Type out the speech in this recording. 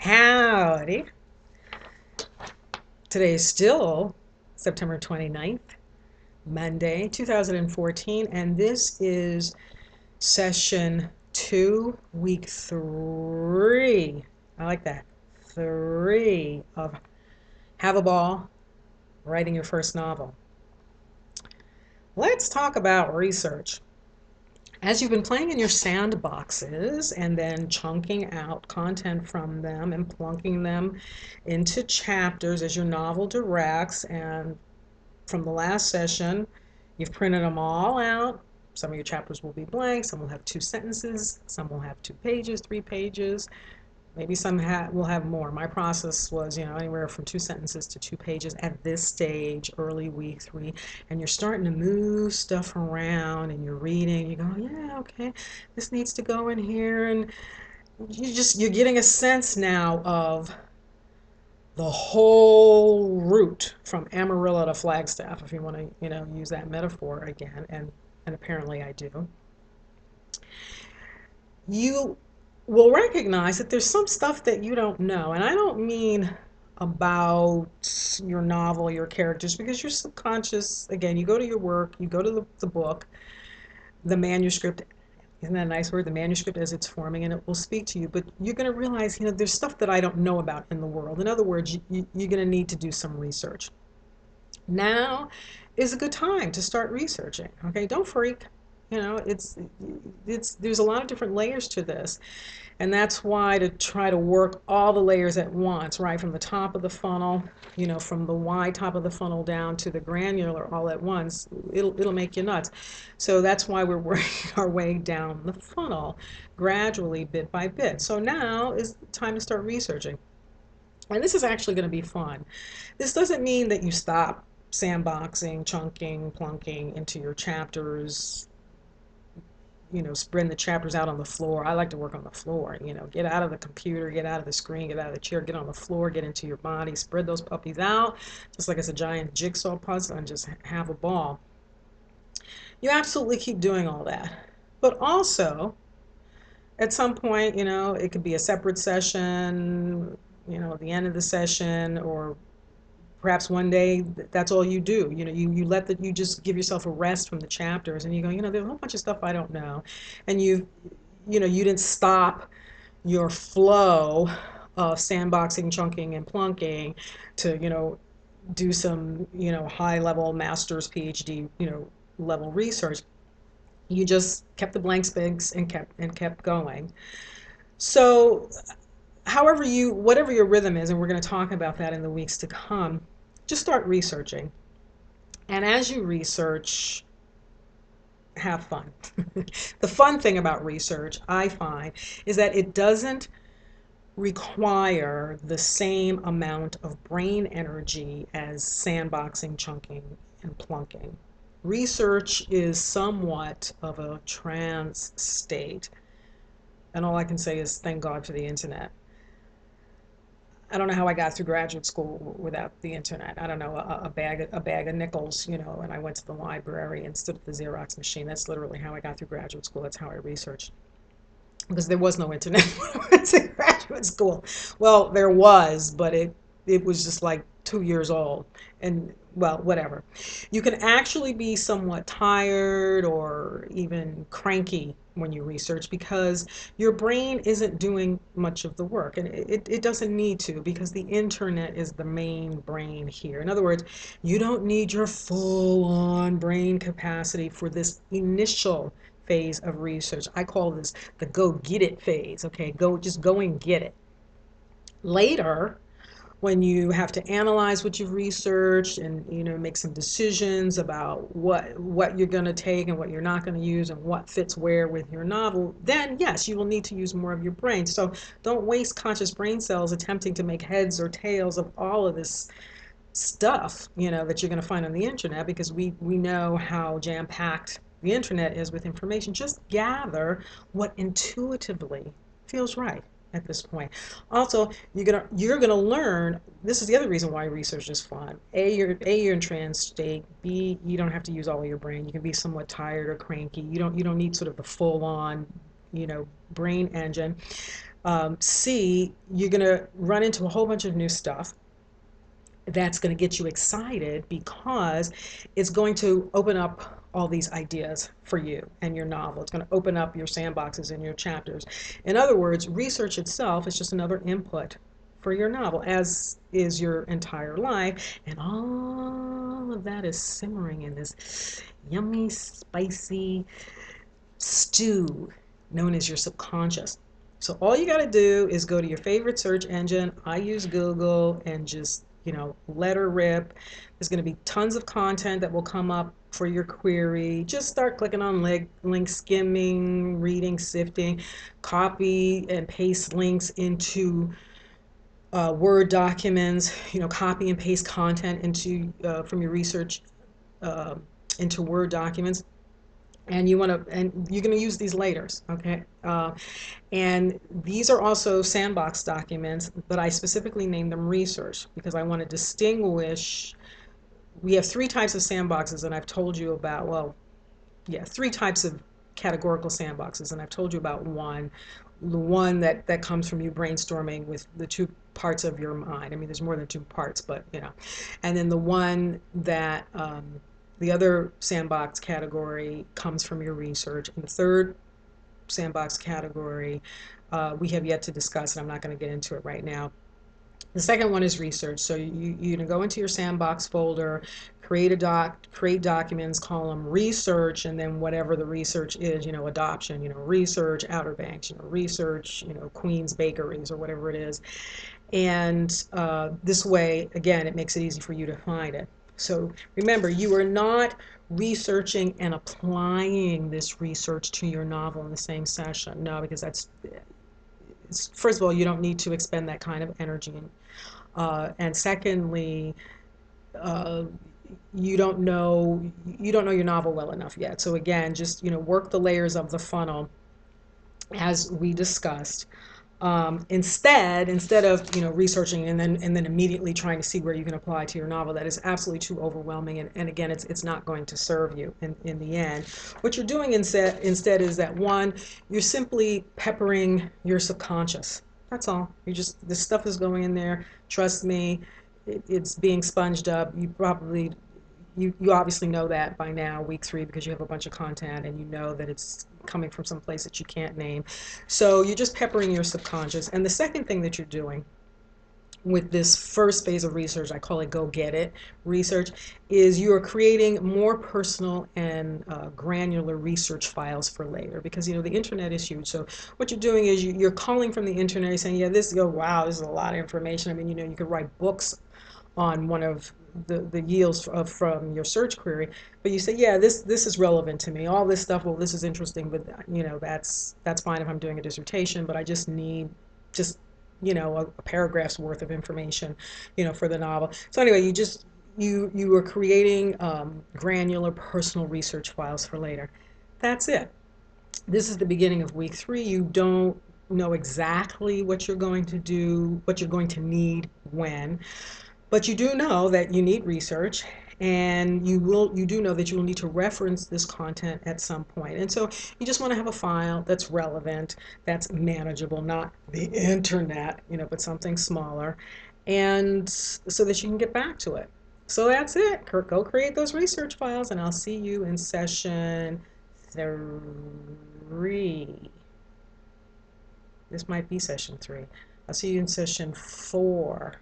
Howdy. Today is still September 29th, Monday, 2014, and this is session 2, week 3. I like that. 3 of Have a Ball, writing your first novel. Let's talk about research. As you've been playing in your sandboxes and then chunking out content from them and plunking them into chapters as your novel directs, and from the last session, you've printed them all out. Some of your chapters will be blank, some will have 2 sentences, some will have 2 pages, 3 pages. Maybe some will have more. My process was, anywhere from 2 sentences to 2 pages at this stage, early week 3, and you're starting to move stuff around and you're reading. You go, yeah, okay, this needs to go in here, and you're getting a sense now of the whole route from Amarillo to Flagstaff, if you want to, use that metaphor again, and apparently I do. You will recognize that there's some stuff that you don't know. And I don't mean about your novel, your characters, because your subconscious, again, you go to your work, you go to the book, the manuscript. Isn't that a nice word? The manuscript as it's forming, and it will speak to you. But you're going to realize, there's stuff that I don't know about in the world. In other words, you're going to need to do some research. Now is a good time to start researching. Okay, don't freak. It's there's a lot of different layers to this, and that's why to try to work all the layers at once, right from the top of the funnel, from the wide top of the funnel down to the granular all at once, it'll make you nuts. So that's why we're working our way down the funnel gradually, bit by bit. So now is the time to start researching. And this is actually going to be fun. This doesn't mean that you stop sandboxing, chunking, plunking into your chapters, spreading the chapters out on the floor. I like to work on the floor, get out of the computer, get out of the screen, get out of the chair, get on the floor, get into your body, spread those puppies out, just like it's a giant jigsaw puzzle, and just have a ball. You absolutely keep doing all that. But also, at some point, it could be a separate session, at the end of the session, or perhaps one day that's all you do. You just give yourself a rest from the chapters, and you go, there's a whole bunch of stuff I don't know, and you didn't stop your flow of sandboxing, chunking, and plunking to do some high level master's PhD level research. You just kept the blank space and kept going. So whatever your rhythm is, and we're going to talk about that in the weeks to come, just start researching. And as you research, have fun. The fun thing about research, I find, is that it doesn't require the same amount of brain energy as sandboxing, chunking, and plunking. Research is somewhat of a trance state. And all I can say is thank God for the internet. I don't know how I got through graduate school without the internet. I don't know, a bag of nickels, and I went to the library and stood at the Xerox machine. That's literally how I got through graduate school. That's how I researched. Because there was no internet when I went to graduate school. Well, there was, but it was just like 2 years old. And, well, whatever. You can actually be somewhat tired or even cranky when you research because your brain isn't doing much of the work, and it doesn't need to, because the internet is the main brain here. In other words, you don't need your full-on brain capacity for this initial phase of research. I call this the go get it phase. Okay, just go and get it. Later, when you have to analyze what you've researched and make some decisions about what you're going to take and what you're not going to use and what fits where with your novel, then yes, you will need to use more of your brain. So don't waste conscious brain cells attempting to make heads or tails of all of this stuff that you're going to find on the internet, because we know how jam-packed the internet is with information. Just gather what intuitively feels right at this point. Also, you're gonna learn. This is the other reason why research is fun. You're in trance state. B, you don't have to use all of your brain. You can be somewhat tired or cranky. You don't need sort of the full on brain engine. C, you're going to run into a whole bunch of new stuff that's going to get you excited because it's going to open up all these ideas for you and your novel. It's going to open up your sandboxes and your chapters. In other words, research itself is just another input for your novel, as is your entire life. And all of that is simmering in this yummy, spicy stew known as your subconscious. So all you got to do is go to your favorite search engine. I use Google and just, let her rip. There's going to be tons of content that will come up for your query. Just start clicking on links, skimming, reading, sifting, copy and paste links into Word documents, copy and paste content into from your research uh, into Word documents, and you're going to use these later, okay? And these are also sandbox documents, but I specifically named them research because I want to distinguish. We have three types of sandboxes, and I've told you about, well, yeah, three types of categorical sandboxes, and I've told you about one. The one that comes from you brainstorming with the two parts of your mind. I mean, there's more than two parts, but and then the one that the other sandbox category comes from your research, and the third sandbox category we have yet to discuss, and I'm not going to get into it right now. The second one is research. So you can go into your sandbox folder, create documents, call them research, and then whatever the research is, adoption, research, Outer Banks, research, Queens Bakeries or whatever it is. And this way, again, it makes it easy for you to find it. So remember, you are not researching and applying this research to your novel in the same session. No, because first of all, you don't need to expend that kind of energy. And secondly, uh, you don't know your novel well enough yet. So again, just work the layers of the funnel as we discussed. Instead of researching and then immediately trying to see where you can apply to your novel, that is absolutely too overwhelming, and again, it's not going to serve you in the end. What you're doing instead is that one, you're simply peppering your subconscious. That's all. This stuff is going in there. Trust me, it's being sponged up. You obviously know that by now, week 3, because you have a bunch of content and you know that it's coming from some place that you can't name. So you're just peppering your subconscious. And the second thing that you're doing with this first phase of research, I call it go get it research, is you are creating more personal and granular research files for later, because the internet is huge. So what you're doing is you're calling from the internet, you're saying, yeah, wow, this is a lot of information. I mean, you could write books on one of the yields from your search query, but you say, yeah, this is relevant to me. All this stuff, well, this is interesting, but that's fine if I'm doing a dissertation, but I just need just a paragraph's worth of information, for the novel. So anyway, you are creating granular personal research files for later. That's it. This is the beginning of week 3. You don't know exactly what you're going to do, what you're going to need when. But you do know that you need research, and you do know that you will need to reference this content at some point. And so you just want to have a file that's relevant, that's manageable, not the internet, but something smaller, and so that you can get back to it. So that's it. Go create those research files, and I'll see you in session 3. This might be session 3. I'll see you in session 4.